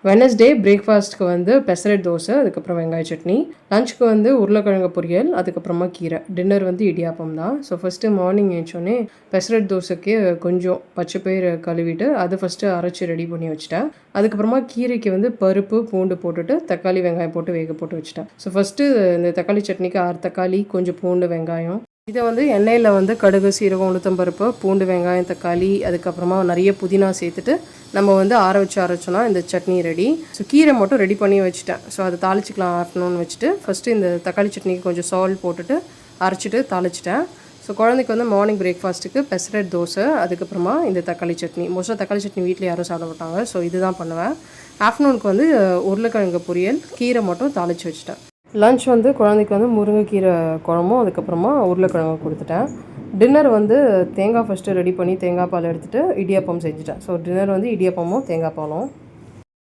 Wednesday பிரேக்ஃபாஸ்ட்டுக்கு வந்து பெசரட் தோசை, அதுக்கப்புறம் வெங்காய சட்னி. லஞ்சுக்கு வந்து உருளைக்கிழங்கு பொரியல், அதுக்கப்புறமா கீரை. டின்னர் வந்து இடியாப்பம் தான். ஸோ ஃபஸ்ட்டு மார்னிங் எழுந்தோடனே பெசரட் தோசைக்கு கொஞ்சம் பச்சை பயிறு கழுவிட்டு அது ஃபஸ்ட்டு அரைச்சி ரெடி பண்ணி வச்சுட்டேன். அதுக்கப்புறமா கீரைக்கு வந்து பருப்பு, பூண்டு போட்டுட்டு தக்காளி, வெங்காயம் போட்டு வேக போட்டு வச்சுட்டேன். ஸோ ஃபஸ்ட்டு இந்த தக்காளி சட்னிக்கு 6 தக்காளி, கொஞ்சம் பூண்டு, வெங்காயம். இதை வந்து எண்ணெயில் வந்து கடுகு, சீரகம், உளுத்தம்பருப்பு, பூண்டு, வெங்காயம், தக்காளி, அதுக்கப்புறமா நிறைய புதினா சேர்த்துட்டு நம்ம வந்து அரைச்சோன்னா இந்த சட்னி ரெடி. ஸோ கீரை மட்டும் ரெடி பண்ணி வச்சுட்டேன். ஸோ அதை தாளிச்சிக்கலாம் ஆஃப்டர்நூன் வச்சுட்டு ஃபஸ்ட்டு இந்த தக்காளி சட்னிக்கு கொஞ்சம் சால்ட் போட்டுட்டு அரைச்சிட்டு தாளிச்சிட்டேன். ஸோ குழந்தைக்கு வந்து மார்னிங் பிரேக்ஃபாஸ்ட்டுக்கு பெசரட் தோசை, அதுக்கப்புறமா இந்த தக்காளி சட்னி. மோஸ்ட்டாக தக்காளி சட்னி வீட்டில் யாரும் சாப்பிட மாட்டாங்க. ஸோ இதுதான் பண்ணுவேன். ஆஃப்டர்நூனுக்கு வந்து உருளைக்கிழங்கு பொரியல், கீரை மட்டும் தாளித்து வச்சுட்டேன். லன்ச் வந்து குழந்தைக்கு வந்து முருங்கைக்கீரை குழம்பும் அதுக்கப்புறமா உருளைக்கிழங்கு கொடுத்துட்டேன். டின்னர் வந்து தேங்காய் ஃபஸ்ட்டு ரெடி பண்ணி தேங்காய் பால் எடுத்துகிட்டு இடியாப்பம் செஞ்சுட்டேன். ஸோ டின்னர் வந்து இடியாப்பமும் தேங்காய் பாலும்.